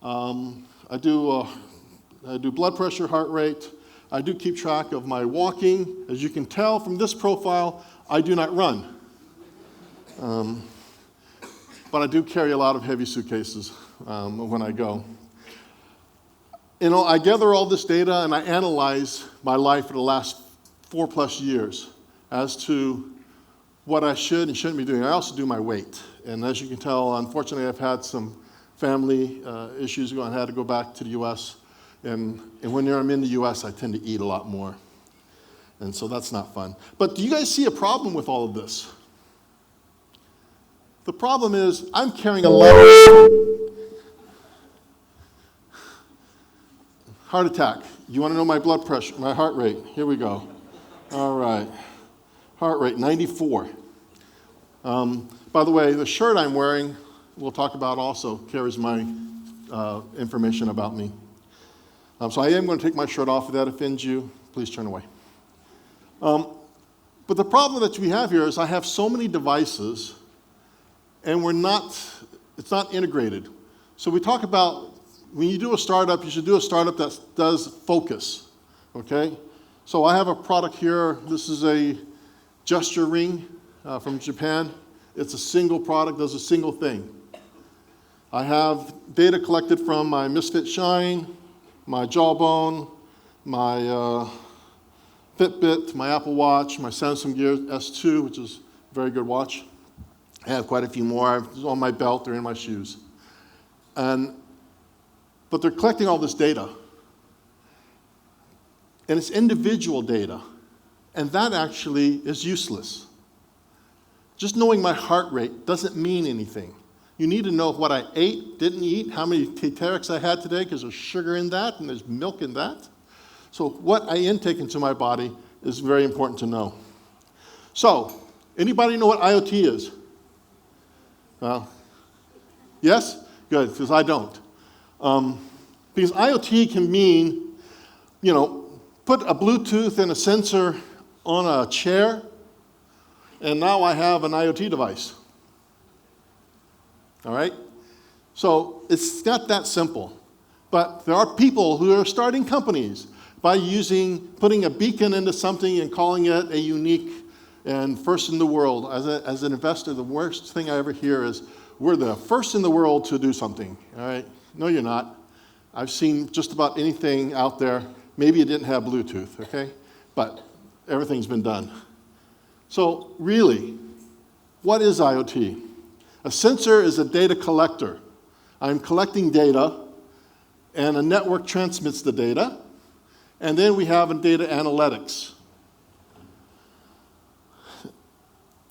I do blood pressure, heart rate. I do keep track of my walking. As you can tell from this profile, I do not run. But I do carry a lot of heavy suitcases when I go. I gather all this data and I analyze my life for the last 4+ years as to what I should and shouldn't be doing. I also do my weight. And as you can tell, unfortunately, I've had some family issues. I had to go back to the U.S. And when I'm in the U.S., I tend to eat a lot more. And so that's not fun. But do you guys see a problem with all of this? The problem is I'm carrying a lot of heart attack. You want to know my blood pressure, my heart rate? Here we go. All right. Heart rate, 94. By the way, the shirt I'm wearing, we'll talk about also, carries my information about me. So I am going to take my shirt off. If that offends you, please turn away. But the problem that we have here is I have so many devices, and it's not integrated. So we talk about, when you do a startup, you should do a startup that does focus, okay? So I have a product here. This is a gesture ring from Japan. It's a single product, does a single thing. I have data collected from my Misfit Shine, my Jawbone, my Fitbit, my Apple Watch, my Samsung Gear S2, which is a very good watch. I have quite a few more. They're on my belt, they're in my shoes. But they're collecting all this data. And it's individual data. And that actually is useless. Just knowing my heart rate doesn't mean anything. You need to know what I ate, didn't eat, how many Taterics I had today, because there's sugar in that and there's milk in that. So what I intake into my body is very important to know. So, anybody know what IoT is? Yes? Good, because I don't. Because IoT can mean, put a Bluetooth and a sensor on a chair, and now I have an IoT device. All right? So it's not that simple. But there are people who are starting companies by putting a beacon into something and calling it a unique and first in the world. As an investor, the worst thing I ever hear is, we're the first in the world to do something. All right? No, you're not. I've seen just about anything out there. Maybe it didn't have Bluetooth, okay? But everything's been done. So really, what is IoT? A sensor is a data collector. I'm collecting data, and a network transmits the data, and then we have data analytics.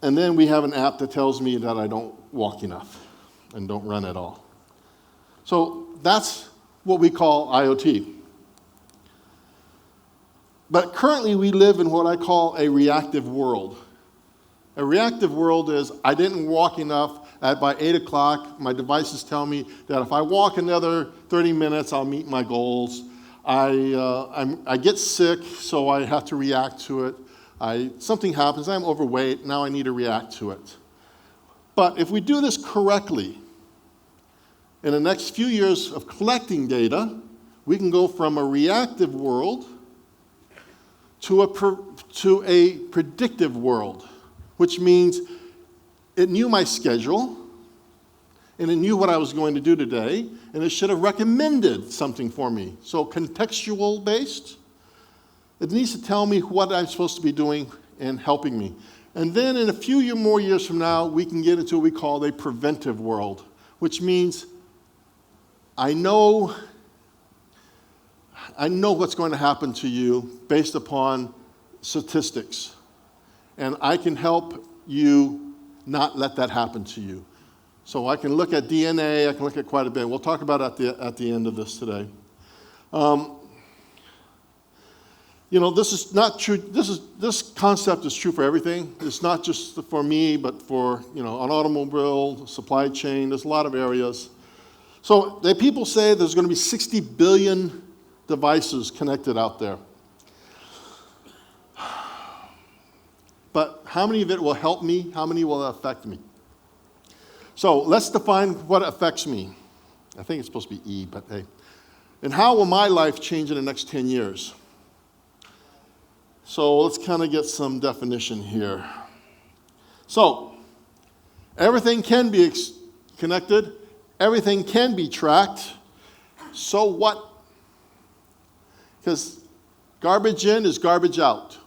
And then we have an app that tells me that I don't walk enough and don't run at all. So that's what we call IoT. But currently we live in what I call a reactive world. A reactive world is, I didn't walk enough. By 8 o'clock, my devices tell me that if I walk another 30 minutes, I'll meet my goals. I get sick, so I have to react to it. Something happens, I'm overweight, now I need to react to it. But if we do this correctly, in the next few years of collecting data, we can go from a reactive world to a predictive world, which means it knew my schedule, and it knew what I was going to do today, and it should have recommended something for me. So contextual based, it needs to tell me what I'm supposed to be doing and helping me. And then in a few more years from now, we can get into what we call a preventive world, which means I know what's going to happen to you based upon statistics. And I can help you not let that happen to you. So I can look at DNA, I can look at quite a bit. We'll talk about it at the end of this today. This is not true. This concept is true for everything. It's not just for me, but for an automobile, supply chain. There's a lot of areas. So people say there's going to be 60 billion devices connected out there. But how many of it will help me? How many will affect me? So let's define what affects me. I think it's supposed to be E, but hey. And how will my life change in the next 10 years? So let's kind of get some definition here. So, everything can be connected. Everything can be tracked. So what? Because garbage in is garbage out.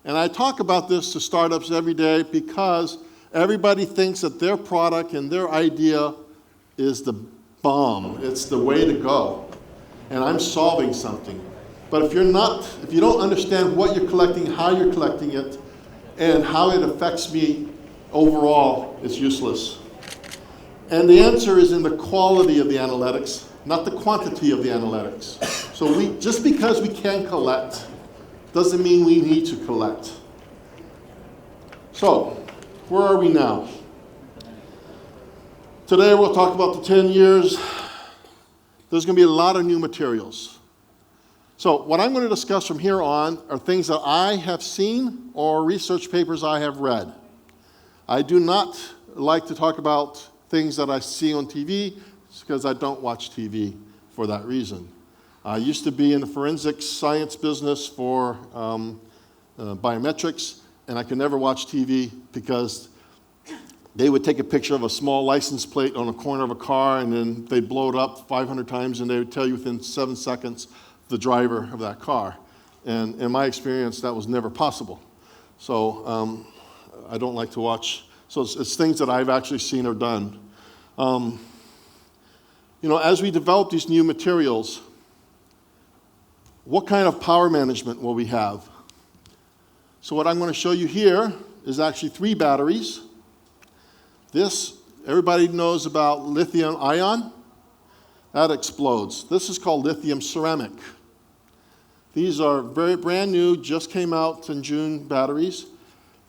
And I talk about this to startups every day because everybody thinks that their product and their idea is the bomb. It's the way to go. And I'm solving something. But if you don't understand what you're collecting, how you're collecting it, and how it affects me overall, it's useless. And the answer is in the quality of the analytics, not the quantity of the analytics. So just because we can collect doesn't mean we need to collect. So, where are we now? Today we'll talk about the 10 years. There's going to be a lot of new materials. So what I'm going to discuss from here on are things that I have seen or research papers I have read. I do not like to talk about things that I see on TV because I don't watch TV for that reason. I used to be in the forensic science business for biometrics, and I could never watch TV because they would take a picture of a small license plate on a corner of a car, and then they'd blow it up 500 times, and they would tell you within 7 seconds the driver of that car. And in my experience, that was never possible. So I don't like to watch. So it's things that I've actually seen or done. As we develop these new materials, what kind of power management will we have? So what I'm going to show you here is actually 3 batteries. This, everybody knows about lithium ion. That explodes. This is called lithium ceramic. These are very brand new, just came out in June batteries.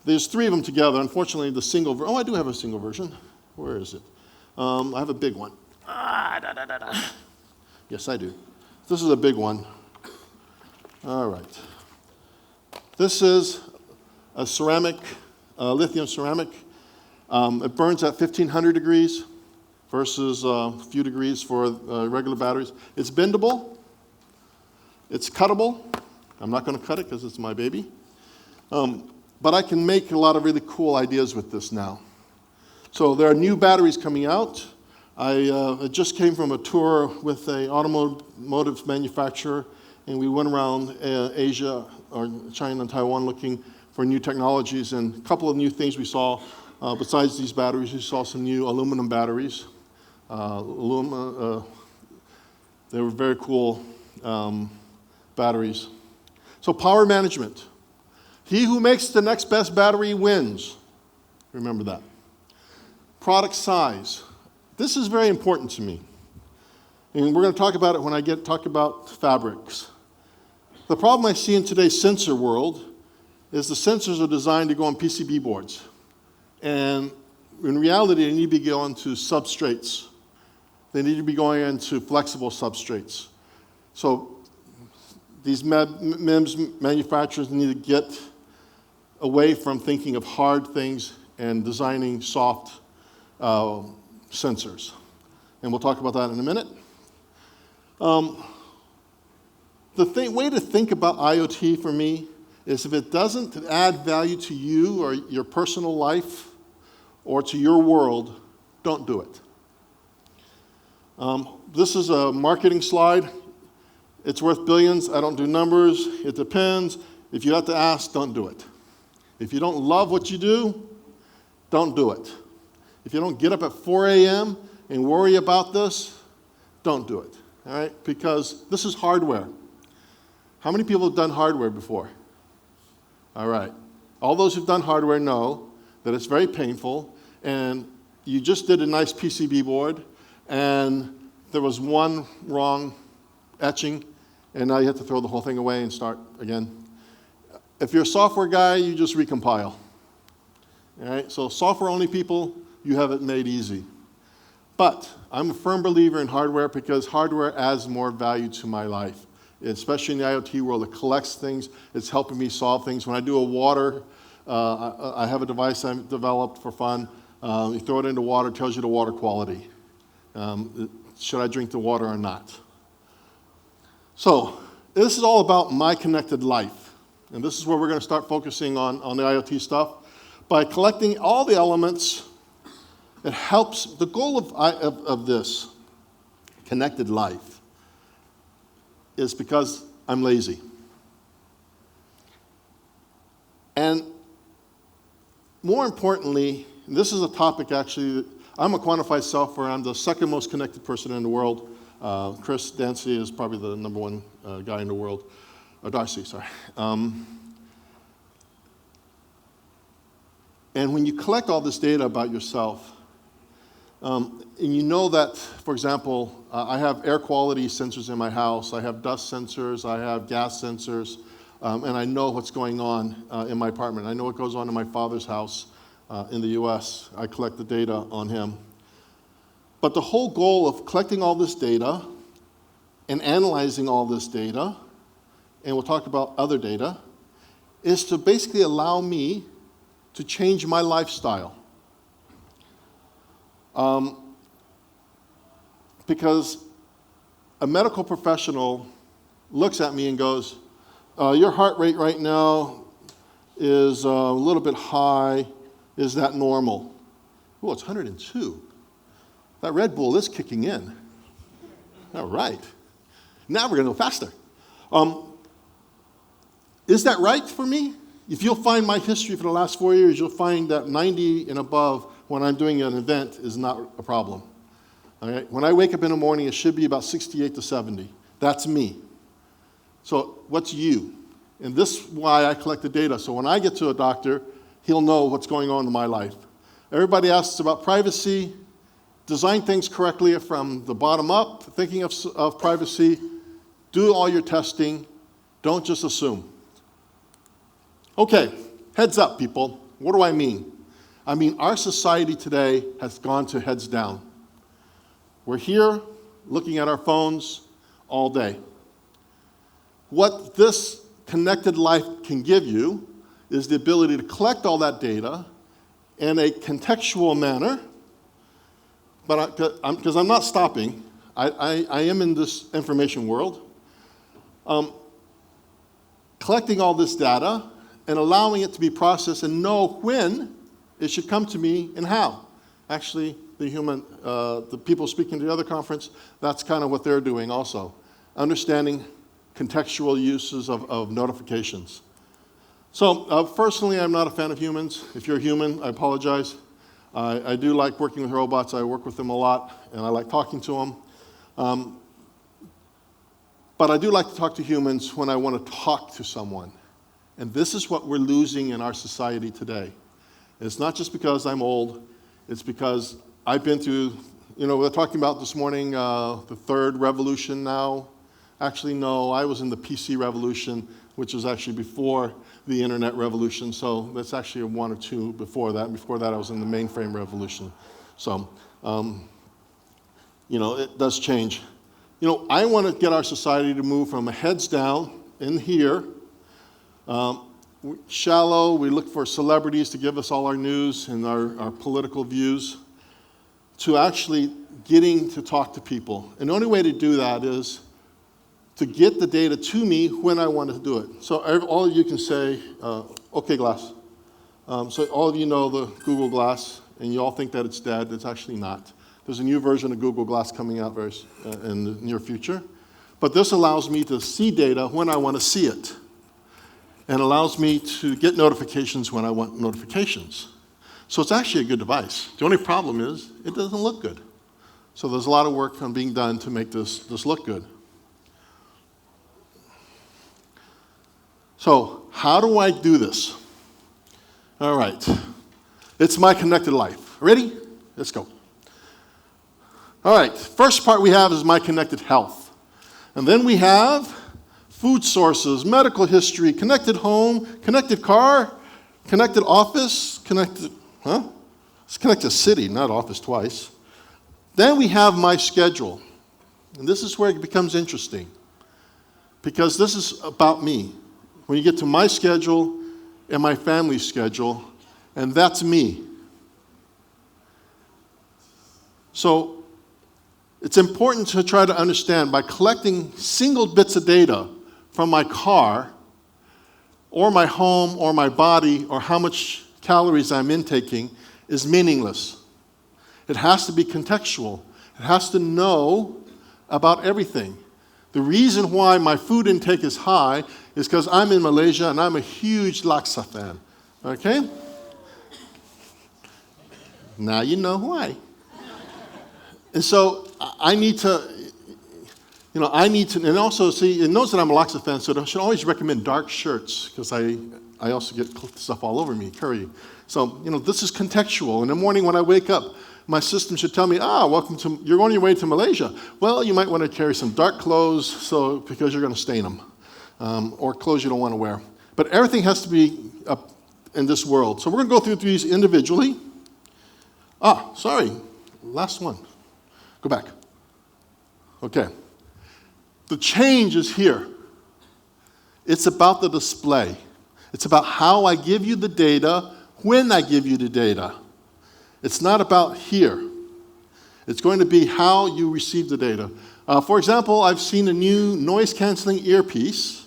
There's 3 of them together. Unfortunately, the single version. Oh, I do have a single version. Where is it? I have a big one. Yes, I do. This is a big one. All right. This is a ceramic, lithium ceramic. It burns at 1,500 degrees versus a few degrees for regular batteries. It's bendable. It's cuttable. I'm not going to cut it because it's my baby. But I can make a lot of really cool ideas with this now. So there are new batteries coming out. I just came from a tour with an automotive manufacturer, and we went around Asia, or China and Taiwan, looking for new technologies. And a couple of new things we saw. Besides these batteries, we saw some new aluminum batteries. They were very cool batteries. So power management. He who makes the next best battery wins. Remember that. Product size. This is very important to me. And we're going to talk about it when I talk about fabrics. The problem I see in today's sensor world is the sensors are designed to go on PCB boards. And in reality, they need to be going to substrates. They need to be going into flexible substrates. So these MEMS manufacturers need to get away from thinking of hard things and designing soft sensors. And we'll talk about that in a minute. The way to think about IoT for me is if it doesn't add value to you or your personal life or to your world, don't do it. This is a marketing slide. It's worth billions. I don't do numbers. It depends. If you have to ask, don't do it. If you don't love what you do, don't do it. If you don't get up at 4 a.m. and worry about this, don't do it. All right? Because this is hardware. How many people have done hardware before? All right. All those who've done hardware know that it's very painful, and you just did a nice PCB board, and there was one wrong etching, and now you have to throw the whole thing away and start again. If you're a software guy, you just recompile. All right? So software-only people, you have it made easy. But I'm a firm believer in hardware because hardware adds more value to my life, especially in the IoT world. It collects things. It's helping me solve things. When I do a water, I have a device I developed for fun. You throw it into water, it tells you the water quality. should I drink the water or not? So this is all about my connected life. And this is where we're going to start focusing on the IoT stuff. By collecting all the elements, it helps. The goal of this connected life is because I'm lazy. And more importantly, this is a topic actually, I'm a quantified software. I'm the second most connected person in the world. Chris Dancy is probably the number one guy in the world. Darcy, sorry. And when you collect all this data about yourself, and you know that, for example, I have air quality sensors in my house, I have dust sensors, I have gas sensors, and I know what's going on in my apartment. I know what goes on in my father's house in the US. I collect the data on him. But the whole goal of collecting all this data and analyzing all this data, and we'll talk about other data, is to basically allow me to change my lifestyle. Because a medical professional looks at me and goes, your heart rate right now is a little bit high. Is that normal? Oh, it's 102. That Red Bull is kicking in. All right. Now we're going to go faster. Is that right for me? If you'll find my history for the last 4 years, you'll find that 90 and above when I'm doing an event is not a problem. All right? When I wake up in the morning, it should be about 68 to 70. That's me. So what's you? And this is why I collect the data. So when I get to a doctor, he'll know what's going on in my life. Everybody asks about privacy. Design things correctly from the bottom up, thinking of privacy. Do all your testing. Don't just assume. Okay, heads up, people. What do I mean? I mean, our society today has gone to heads down. We're here looking at our phones all day. What this connected life can give you is the ability to collect all that data in a contextual manner, but because I'm not stopping, I am in this information world, collecting all this data and allowing it to be processed and know when it should come to me and how. Actually, the people speaking to the other conference, that's kind of what they're doing also. Understanding contextual uses of notifications. So personally, I'm not a fan of humans. If you're a human, I apologize. I do like working with robots. I work with them a lot, and I like talking to them. But I do like to talk to humans when I want to talk to someone. And this is what we're losing in our society today. It's not just because I'm old. It's because I've been through, we're talking about this morning the third revolution now. Actually, no, I was in the PC revolution, which was actually before the internet revolution. So that's actually a one or two before that. Before that, I was in the mainframe revolution. So, it does change. I want to get our society to move from a heads down in here, shallow. We look for celebrities to give us all our news and our political views, to actually getting to talk to people. And the only way to do that is to get the data to me when I want to do it. So all of you can say, okay, Glass. So all of you know the Google Glass, and you all think that it's dead. It's actually not. There's a new version of Google Glass coming out in the near future. But this allows me to see data when I want to see it, and allows me to get notifications when I want notifications. So it's actually a good device. The only problem is it doesn't look good. So there's a lot of work on being done to make this look good. So how do I do this? All right. It's my connected life. Ready? Let's go. All right. First part we have is my connected health. And then we have food sources, medical history, connected home, connected car, connected office, It's connected city, not office twice. Then we have my schedule. And this is where it becomes interesting, because this is about me. When you get to my schedule and my family's schedule, and that's me. So it's important to try to understand by collecting single bits of data from my car or my home or my body or how much calories I'm intaking is meaningless. It has to be contextual. It has to know about everything. The reason why my food intake is high is because I'm in Malaysia and I'm a huge laksa fan. Okay? Now you know why. And so I need to, and also see, it knows that I'm a laksa fan, so I should always recommend dark shirts because I also get stuff all over me, curry. So, this is contextual. In the morning when I wake up, my system should tell me, you're on your way to Malaysia. Well, you might want to carry some dark clothes because you're going to stain them, or clothes you don't want to wear. But everything has to be up in this world. So we're going to go through these individually. Sorry, last one. Go back. Okay. The change is here. It's about the display. It's about how I give you the data, when I give you the data. It's not about here. It's going to be how you receive the data. For example, I've seen a new noise-canceling earpiece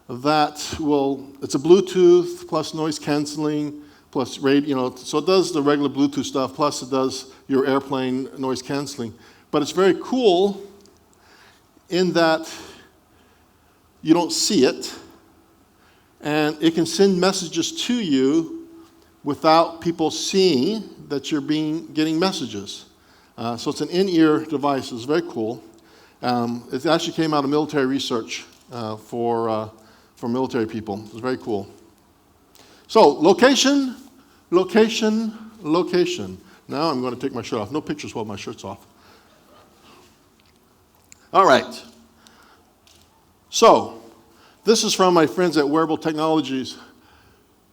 it's a Bluetooth plus noise-canceling plus radio, so it does the regular Bluetooth stuff, plus it does your airplane noise-canceling. But it's very cool in that you don't see it, and it can send messages to you without people seeing that you're getting messages. So it's an in-ear device. It's very cool. It actually came out of military research for military people. It's very cool. So location. Now I'm going to take my shirt off. No pictures while my shirt's off. All right. So this is from my friends at Wearable Technologies.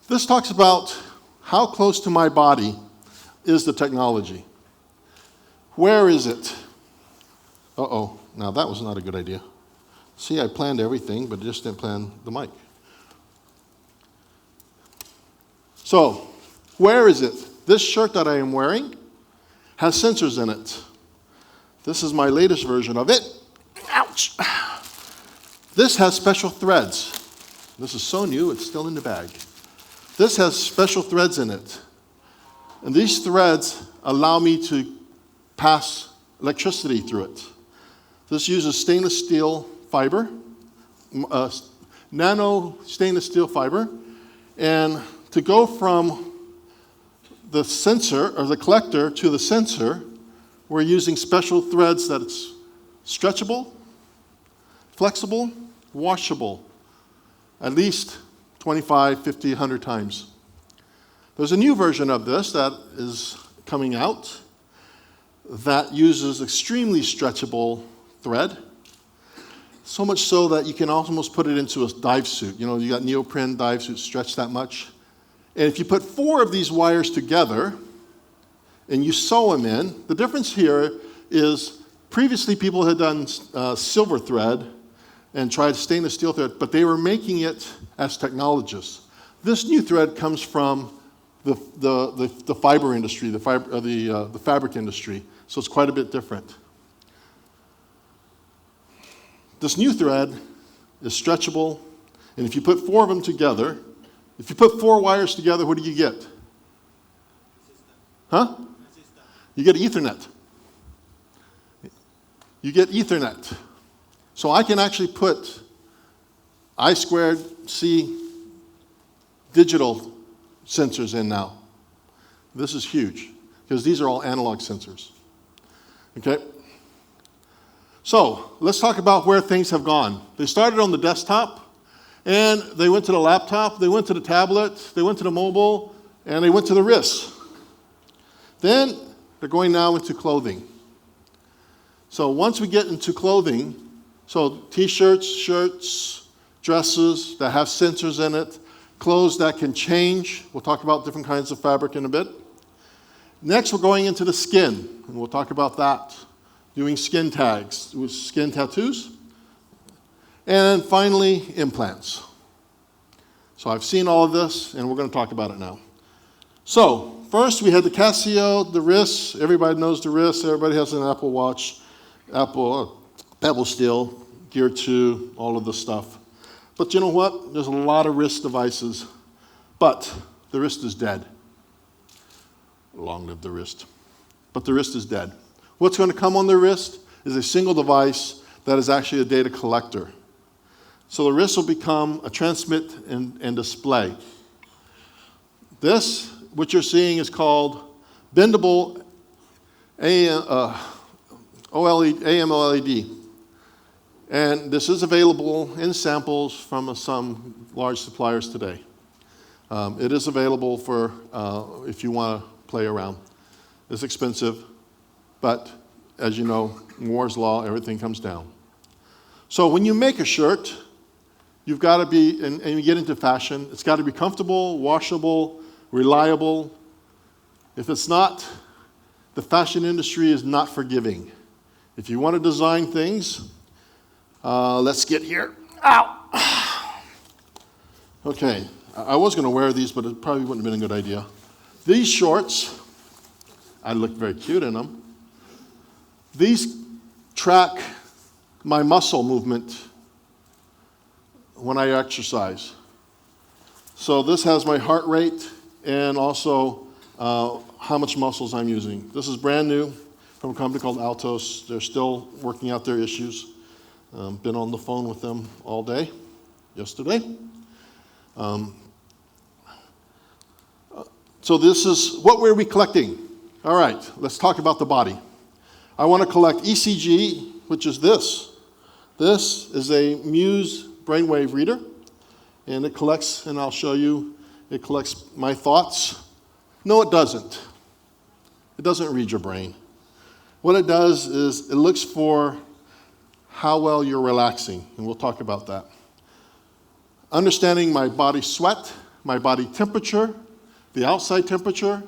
This talks about how close to my body is the technology. Where is it? Now that was not a good idea. See, I planned everything, but just didn't plan the mic. So, where is it? This shirt that I am wearing has sensors in it. This is my latest version of it. Ouch! This has special threads. This is so new, it's still in the bag. This has special threads in it. And these threads allow me to pass electricity through it. This uses stainless steel fiber, nano stainless steel fiber, and to go from the sensor or the collector to the sensor, we're using special threads that's stretchable, flexible, washable, at least 25, 50, 100 times. There's a new version of this that is coming out that uses extremely stretchable thread, so much so that you can almost put it into a dive suit. You got neoprene dive suits stretched that much. And if you put 4 of these wires together and you sew them in, the difference here is previously people had done silver thread and tried stainless steel thread, but they were making it as technologists. This new thread comes from the fiber industry, the fabric industry, so it's quite a bit different. This new thread is stretchable, and if you put 4 of them together, if you put 4 wires together, what do you get? Huh? You get Ethernet. You get Ethernet. So I can actually put I2C digital sensors in now. This is huge, because these are all analog sensors. Okay? So let's talk about where things have gone. They started on the desktop, and they went to the laptop, they went to the tablet, they went to the mobile, and they went to the wrist. Then they're going now into clothing. So once we get into clothing, so t-shirts, shirts, dresses that have sensors in it, clothes that can change. We'll talk about different kinds of fabric in a bit. Next, we're going into the skin, and we'll talk about that. Doing skin tags, with skin tattoos. And finally, implants. So I've seen all of this, and we're going to talk about it now. So First, we had the Casio, the wrists. Everybody knows the wrists. Everybody has an Apple Watch, Apple Pebble Steel, Gear 2, all of this stuff. But you know what? There's a lot of wrist devices. But the wrist is dead. Long live the wrist. But the wrist is dead. What's going to come on the wrist is a single device that is actually a data collector. So the wrist will become a transmit and display. This, what you're seeing, is called bendable AMOLED. And this is available in samples from some large suppliers today. It is available for if you want to play around. It's expensive, but as you know, Moore's law, everything comes down. So when you make a shirt, you've got to be, and you get into fashion, it's got to be comfortable, washable, reliable. If it's not, the fashion industry is not forgiving. If you want to design things, let's get here. Ow! Okay, I was going to wear these, but it probably wouldn't have been a good idea. These shorts, I look very cute in them. These track my muscle movement when I exercise. So this has my heart rate and also how much muscles I'm using. This is brand new from a company called Altos. They're still working out their issues. Been on the phone with them all day, yesterday. So this is, what were we collecting? All right, let's talk about the body. I want to collect ECG, which is this. This is a Muse brainwave reader, and it collects, and I'll show you, it collects my thoughts. No, it doesn't. It doesn't read your brain. What it does is it looks for how well you're relaxing, and we'll talk about that. Understanding my body sweat, my body temperature, the outside temperature,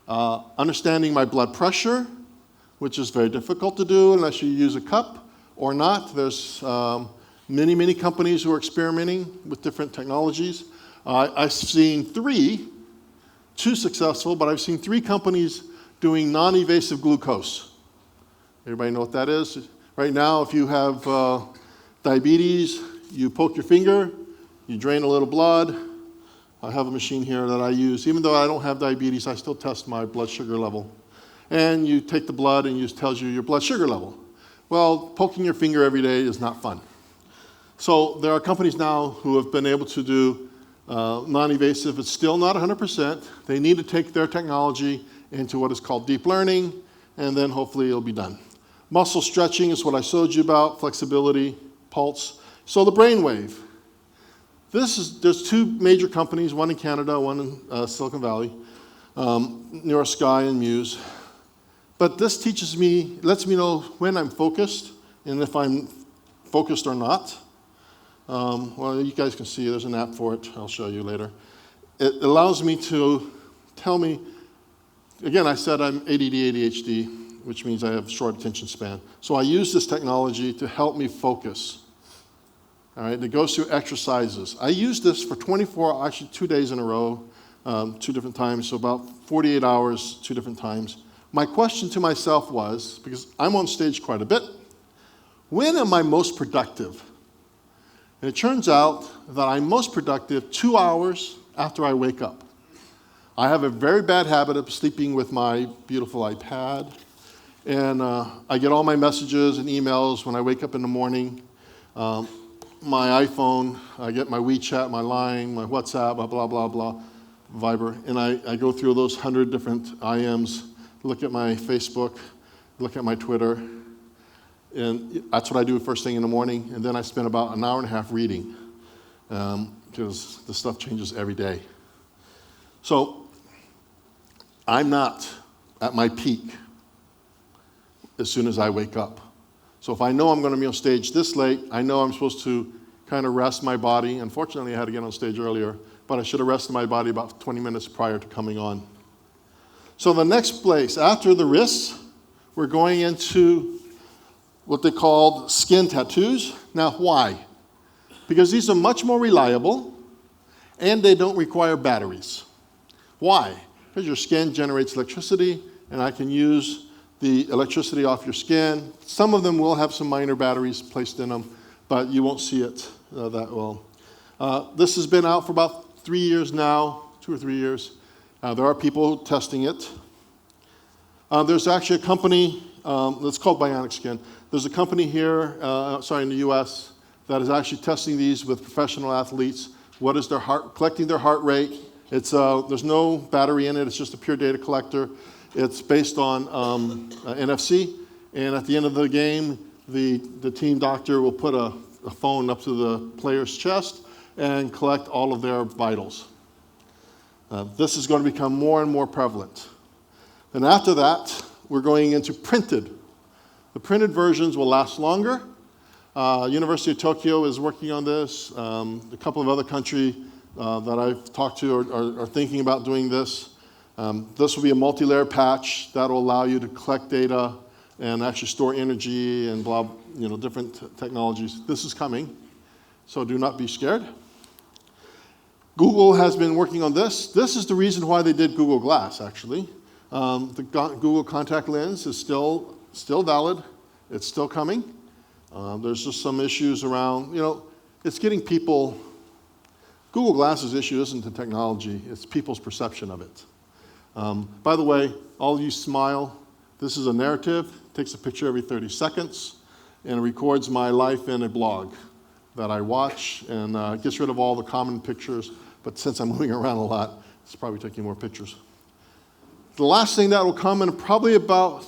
understanding my blood pressure, which is very difficult to do unless you use a cup or not. There's many companies who are experimenting with different technologies. I've seen two successful, but I've seen 3 companies doing non-invasive glucose. Everybody know what that is? Right now, if you have diabetes, you poke your finger, you drain a little blood. I have a machine here that I use. Even though I don't have diabetes, I still test my blood sugar level. And you take the blood and it tells you your blood sugar level. Well, poking your finger every day is not fun. So there are companies now who have been able to do non-invasive. It's still not 100%. They need to take their technology into what is called deep learning, and then hopefully it'll be done. Muscle stretching is what I showed you about, flexibility, pulse. So the brainwave. There's 2 major companies, one in Canada, one in Silicon Valley, NeuroSky and Muse. But this teaches me, lets me know when I'm focused and if I'm focused or not. Well, you guys can see there's an app for it. I'll show you later. It allows me to tell me, again, I said I'm ADD, ADHD, which means I have short attention span. So I use this technology to help me focus. All right, it goes through exercises. I used this for 2 days in a row, 2 different times, so about 48 hours, 2 different times. My question to myself was, because I'm on stage quite a bit, when am I most productive? And it turns out that I'm most productive 2 hours after I wake up. I have a very bad habit of sleeping with my beautiful iPad, and I get all my messages and emails when I wake up in the morning. My iPhone, I get my WeChat, my Line, my WhatsApp, blah, blah, blah, Viber, and I go through those 100 different IMs, look at my Facebook, look at my Twitter, and that's what I do first thing in the morning, and then I spend about an hour and a half reading, because the stuff changes every day. So I'm not at my peak as soon as I wake up. So if I know I'm going to be on stage this late, I know I'm supposed to kind of rest my body. Unfortunately, I had to get on stage earlier, but I should have rested my body about 20 minutes prior to coming on. So the next place, after the wrists, we're going into what they called skin tattoos. Now, why? Because these are much more reliable, and they don't require batteries. Why? because your skin generates electricity, and I can use the electricity off your skin. Some of them will have some minor batteries placed in them, but you won't see it that well. This has been out for about 3 years now, 2 or 3 years. There are people testing it. There's actually a company that's called Bionic Skin. There's a company here, in the US, that is actually testing these with professional athletes. What is their collecting their heart rate. There's no battery in it, it's just a pure data collector. It's based on NFC, and at the end of the game, the team doctor will put a phone up to the player's chest and collect all of their vitals. This is going to become more and more prevalent. And after that, we're going into printed. The printed versions will last longer. University of Tokyo is working on this. A couple of other countries that I've talked to are thinking about doing this. This will be a multi-layer patch that will allow you to collect data and actually store energy and different technologies. This is coming, so do not be scared. Google has been working on this. This is the reason why they did Google Glass, actually. The Google contact lens is still valid. It's still coming. There's just some issues around, it's getting people. Google Glass's issue isn't the technology, it's people's perception of it. By the way, all of you smile. This is a narrative, takes a picture every 30 seconds, and it records my life in a blog that I watch, and gets rid of all the common pictures, but since I'm moving around a lot, it's probably taking more pictures. The last thing that will come in probably about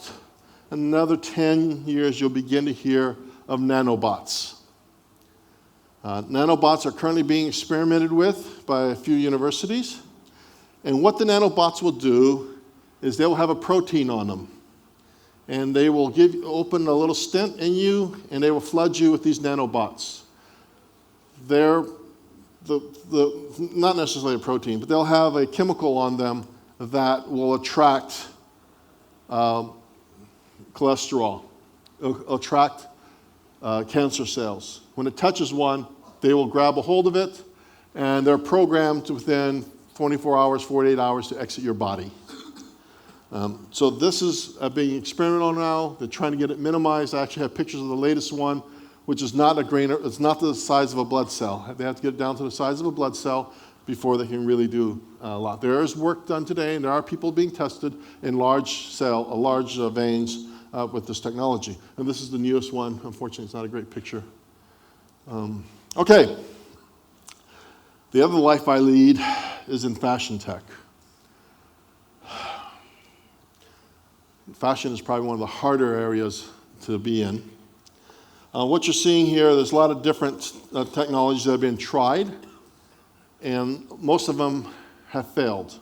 another 10 years, you'll begin to hear of nanobots. Nanobots are currently being experimented with by a few universities. And what the nanobots will do is they will have a protein on them. And they will open a little stent in you, and they will flood you with these nanobots. They're not necessarily a protein, but they'll have a chemical on them that will attract cholesterol, attract cancer cells. When it touches one, they will grab a hold of it, and they're programmed within 24 hours, 48 hours to exit your body. So this is being experimented on now. They're trying to get it minimized. I actually have pictures of the latest one, which is not it's not the size of a blood cell. They have to get it down to the size of a blood cell before they can really do a lot. There is work done today, and there are people being tested in large veins with this technology. And this is the newest one. Unfortunately, it's not a great picture. Okay. The other life I lead is in fashion tech. Fashion is probably one of the harder areas to be in. What you're seeing here, there's a lot of different technologies that have been tried, and most of them have failed.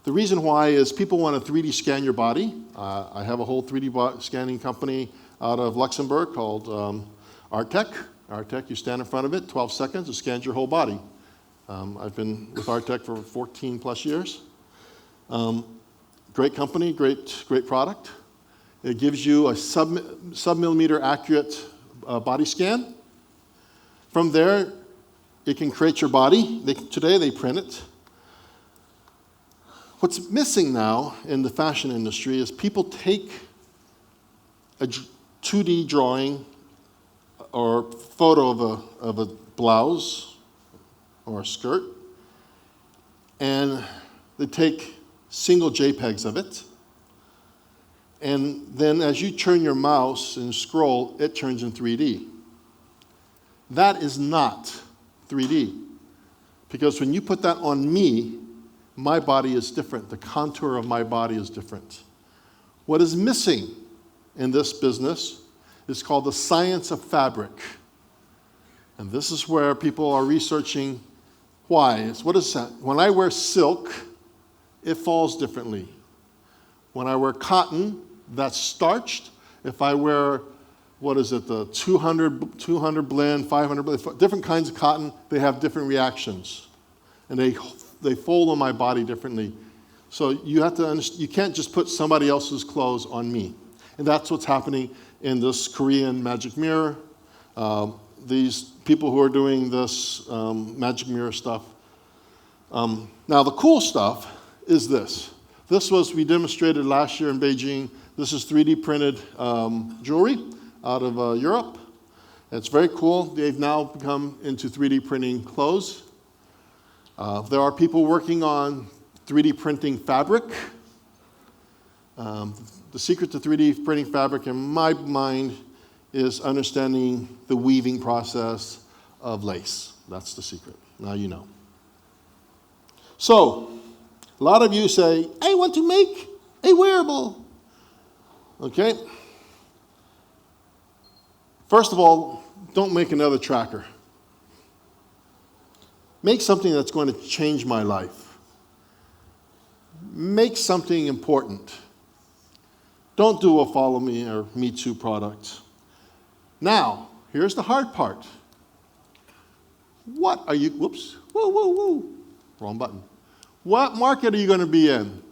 The reason why is people want to 3D scan your body. I have a whole 3D scanning company out of Luxembourg called Artec. Artec, you stand in front of it, 12 seconds, it scans your whole body. I've been with Artec for 14 plus years. Great company, great product. It gives you a sub-millimeter accurate body scan. From there, it can create your body. Today, they print it. What's missing now in the fashion industry is people take a 2D drawing or photo of a blouse or a skirt, and they take single JPEGs of it, and then as you turn your mouse and scroll, it turns in 3D. That is not 3D, because when you put that on me, my body is different. The contour of my body is different. What is missing in this business is called the science of fabric. And this is where people are researching why. What is that? When I wear silk, it falls differently. When I wear cotton, that's starched. If I wear, the 200 blend, 500 blend, different kinds of cotton, they have different reactions. And they fold on my body differently. So you have to understand, you can't just put somebody else's clothes on me. And that's what's happening in this Korean magic mirror. These people who are doing this magic mirror stuff. Now the cool stuff is this. We demonstrated last year in Beijing. This is 3D printed jewelry out of Europe. It's very cool. They've now become into 3D printing clothes. There are people working on 3D printing fabric. The secret to 3D printing fabric, in my mind, is understanding the weaving process of lace. That's the secret. Now you know. So, a lot of you say, I want to make a wearable. Okay? First of all, don't make another tracker. Make something that's going to change my life. Make something important. Don't do a follow me or me too product. Now, here's the hard part. What are you, whoops, wrong button. What market are you going to be in?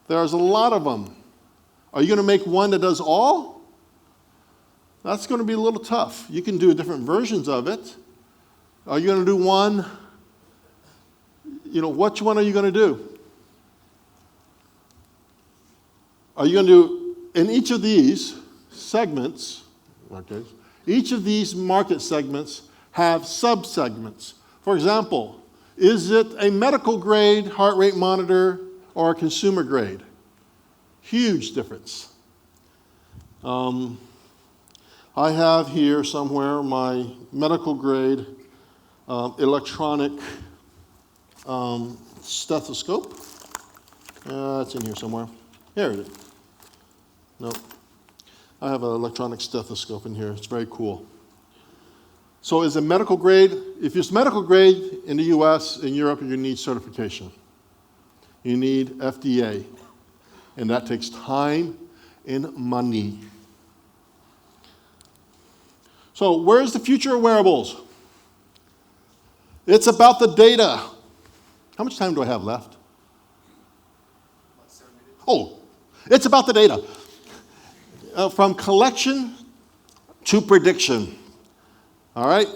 There's a lot of them. Are you going to make one that does all? That's going to be a little tough. You can do different versions of it. Are you going to do one? Which one are you going to do? Are you going to do, in each of these segments, okay, each of these market segments have sub-segments. For example, is it a medical grade heart rate monitor or a consumer grade? Huge difference. I have here somewhere my medical grade electronic stethoscope. It's in here somewhere. Here it is. Nope. I have an electronic stethoscope in here. It's very cool. So is it medical grade? If it's medical grade in the US, in Europe, you need certification. You need FDA. And that takes time and money. So where's the future of wearables? It's about the data. How much time do I have left? Oh, it's about the data. From collection to prediction. All right?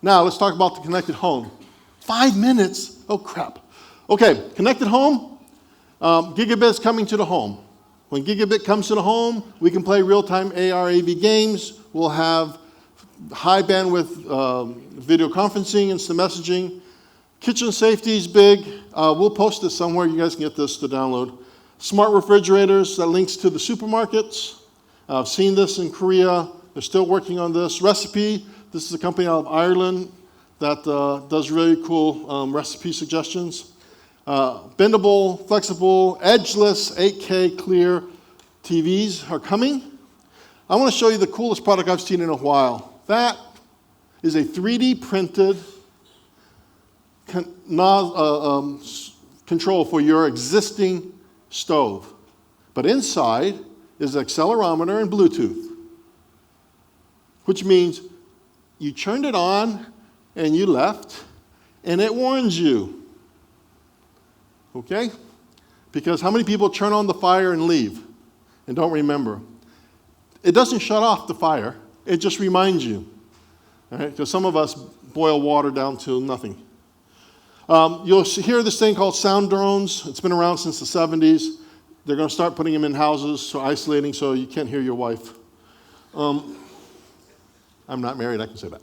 Now, let's talk about the connected home. 5 minutes? Oh, crap. Okay, connected home, gigabit's coming to the home. When gigabit comes to the home, we can play real-time AR, AV games. We'll have high bandwidth video conferencing, instant messaging. Kitchen safety is big. We'll post this somewhere. You guys can get this to download. Smart refrigerators that links to the supermarkets. I've seen this in Korea. They're still working on this. Recipe, this is a company out of Ireland that does really cool recipe suggestions. Bendable, flexible, edgeless, 8K clear TVs are coming. I want to show you the coolest product I've seen in a while. That is a 3D printed control for your existing stove. But inside is an accelerometer and Bluetooth, which means you turned it on and you left, and it warns you. Okay? Because how many people turn on the fire and leave and don't remember? It doesn't shut off the fire. It just reminds you. All right? Because some of us boil water down to nothing. You'll hear this thing called sound drones. It's been around since the 70s. They're going to start putting them in houses, so isolating so you can't hear your wife. I'm not married, I can say that.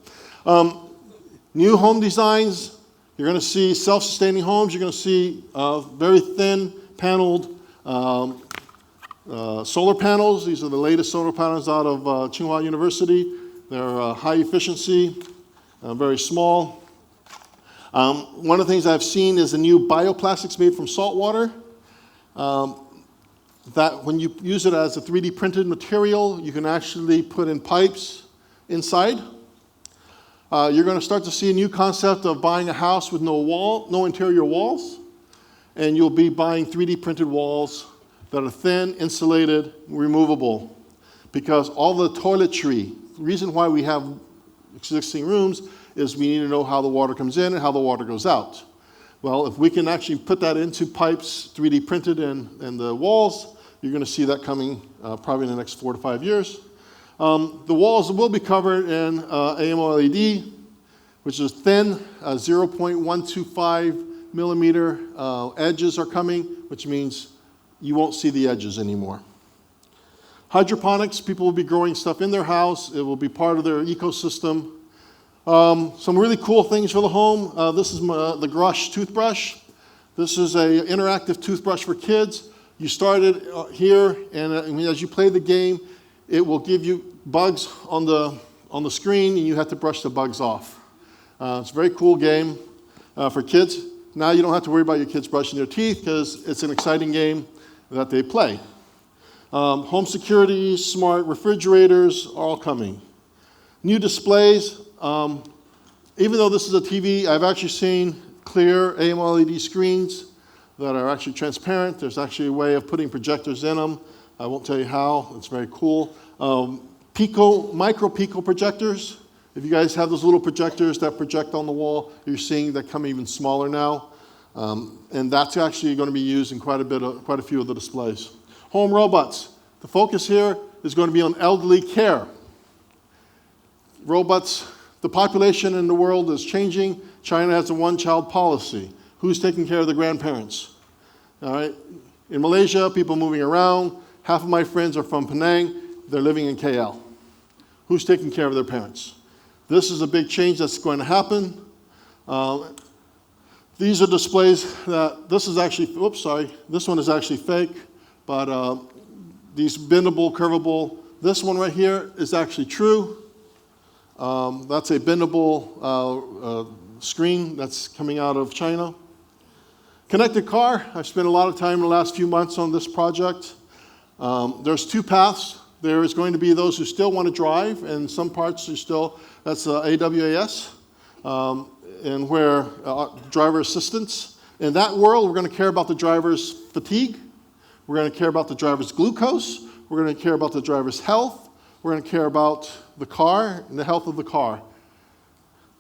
New home designs. You're going to see self-sustaining homes. You're going to see very thin paneled solar panels. These are the latest solar panels out of Tsinghua University. They're high efficiency, very small. One of the things I've seen is the new bioplastics made from salt water. That when you use it as a 3D printed material, you can actually put in pipes inside. You're going to start to see a new concept of buying a house with no interior walls, and you'll be buying 3D printed walls that are thin, insulated, removable, because all the toiletry, the reason why we have existing rooms is we need to know how the water comes in and how the water goes out. Well, if we can actually put that into pipes, 3D printed in the walls, you're going to see that coming probably in the next 4 to 5 years. The walls will be covered in AMOLED, which is thin, 0.125 millimeter edges are coming, which means you won't see the edges anymore. Hydroponics, people will be growing stuff in their house. It will be part of their ecosystem. Some really cool things for the home. This is the Grush toothbrush. This is an interactive toothbrush for kids. You start it here, and as you play the game, it will give you bugs on the screen, and you have to brush the bugs off. It's a very cool game for kids. Now you don't have to worry about your kids brushing their teeth because it's an exciting game that they play. Home security, smart refrigerators are all coming. New displays. Even though this is a TV, I've actually seen clear AMOLED screens that are actually transparent. There's actually a way of putting projectors in them. I won't tell you how. It's very cool. Micro pico projectors. If you guys have those little projectors that project on the wall, you're seeing that come even smaller now. And that's actually going to be used in quite a few of the displays. Home robots. The focus here is going to be on elderly care. Robots, the population in the world is changing. China has a one-child policy. Who's taking care of the grandparents? All right. In Malaysia, people moving around. Half of my friends are from Penang. They're living in KL. Who's taking care of their parents? This is a big change that's going to happen. These are displays that, this is actually, this one is actually fake, but these bendable, curvable, this one right here is actually true. That's a bendable screen that's coming out of China. Connected car, I've spent a lot of time in the last few months on this project. There's two paths. There is going to be those who still want to drive, and some parts are still, that's AWAS, and where driver assistance. In that world, we're going to care about the driver's fatigue. We're going to care about the driver's glucose. We're going to care about the driver's health. We're going to care about the car and the health of the car.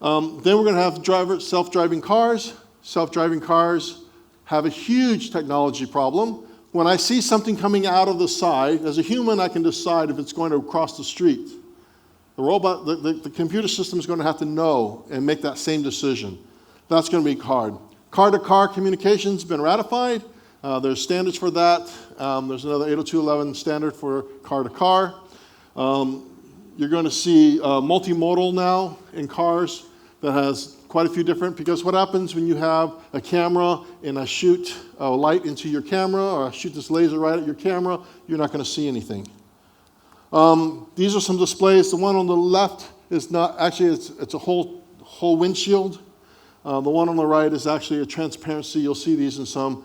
Then we're going to have self-driving cars. Self-driving cars have a huge technology problem. When I see something coming out of the side, as a human, I can decide if it's going to cross the street. The robot, the computer system is going to have to know and make that same decision. That's going to be hard. Car-to-car communication's been ratified. There's standards for that. There's another 802.11 standard for car-to-car. You're going to see multimodal now in cars that has quite a few different, because what happens when you have a camera and I shoot a light into your camera, or I shoot this laser right at your camera, you're not going to see anything. These are some displays. The one on the left is not, actually it's a whole windshield. The one on the right is actually a transparency. You'll see these in some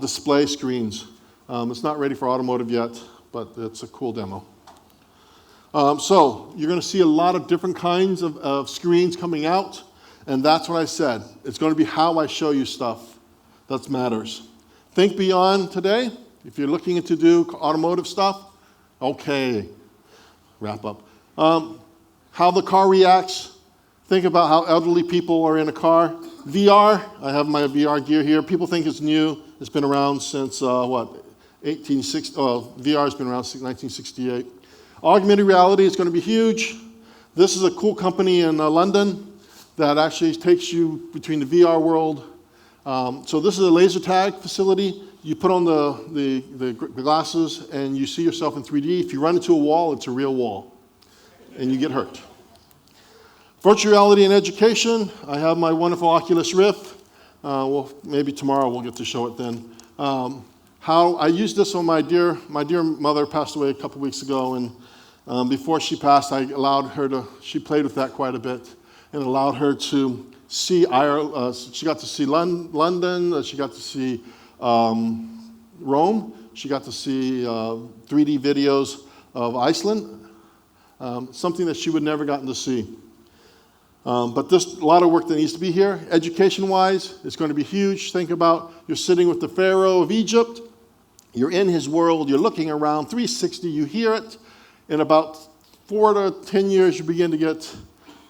display screens. It's not ready for automotive yet, but it's a cool demo. So you're going to see a lot of different kinds of screens coming out, and that's what I said. It's going to be how I show you stuff that matters. Think beyond today. If you're looking to do automotive stuff, okay, wrap up. How the car reacts. Think about how elderly people are in a car. VR, I have my VR gear here. People think it's new. It's been around since, 1860, VR has been around since 1968. Augmented reality is going to be huge. This is a cool company in London that actually takes you between the VR world. So this is a laser tag facility. You put on the glasses and you see yourself in 3D. If you run into a wall, it's a real wall, and you get hurt. Virtual reality in education. I have my wonderful Oculus Rift. Well, maybe tomorrow we'll get to show it then. How I used this on my dear mother passed away a couple weeks ago, and before she passed, I allowed her to. She played with that quite a bit, and allowed her to see Ireland. She got to see London. She got to see Rome. She got to see 3D videos of Iceland. Something that she would never gotten to see. But there's a lot of work that needs to be here. Education-wise, it's going to be huge. Think about you're sitting with the Pharaoh of Egypt. You're in his world. You're looking around 360. You hear it. In about 4 to 10 years, you begin to get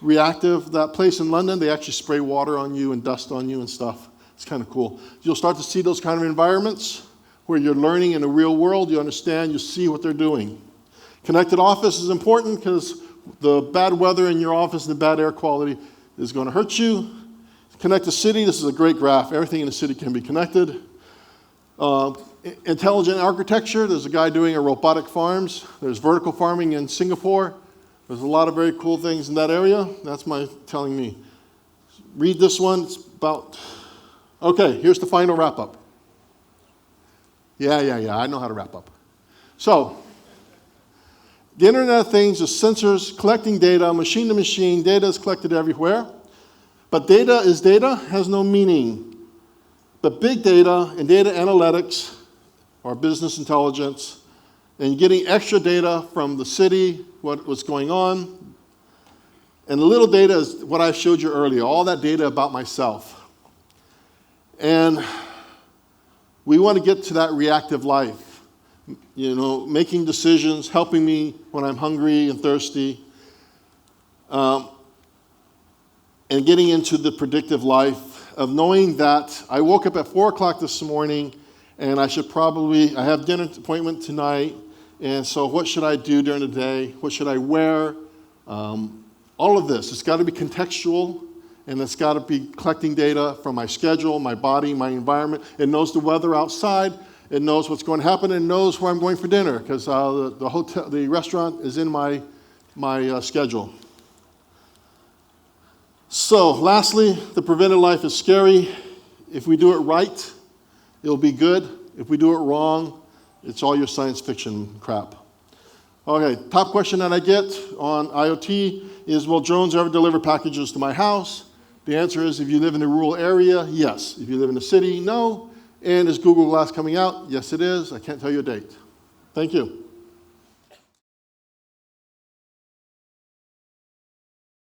reactive. That place in London, they actually spray water on you and dust on you and stuff. It's kind of cool. You'll start to see those kind of environments where you're learning in the real world. You understand. You see what they're doing. Connected office is important because the bad weather in your office and the bad air quality is going to hurt you. Connect the city. This is a great graph. Everything in the city can be connected. Intelligent architecture. There's a guy doing a robotic farms. There's vertical farming in Singapore. There's a lot of very cool things in that area. That's my telling me. Read this one. It's about... Okay, here's the final wrap-up. Yeah, I know how to wrap up. So, the Internet of Things is sensors collecting data, machine to machine. Data is collected everywhere. But data is data, has no meaning. But big data and data analytics, or business intelligence, and getting extra data from the city, what's going on. And the little data is what I showed you earlier, all that data about myself. And we want to get to that reactive life, making decisions, helping me when I'm hungry and thirsty, and getting into the predictive life of knowing that I woke up at 4 o'clock this morning and I have dinner appointment tonight, and so what should I do during the day? What should I wear? All of this, it's got to be contextual, and it's got to be collecting data from my schedule, my body, my environment. It knows the weather outside. It knows what's going to happen. It knows where I'm going for dinner because the restaurant is in my schedule. So, lastly, the prevented life is scary. If we do it right, it'll be good. If we do it wrong, it's all your science fiction crap. Okay, top question that I get on IoT is, will drones ever deliver packages to my house? The answer is, if you live in a rural area, yes. If you live in a city, no. And is Google Glass coming out? Yes, it is. I can't tell you a date. Thank you.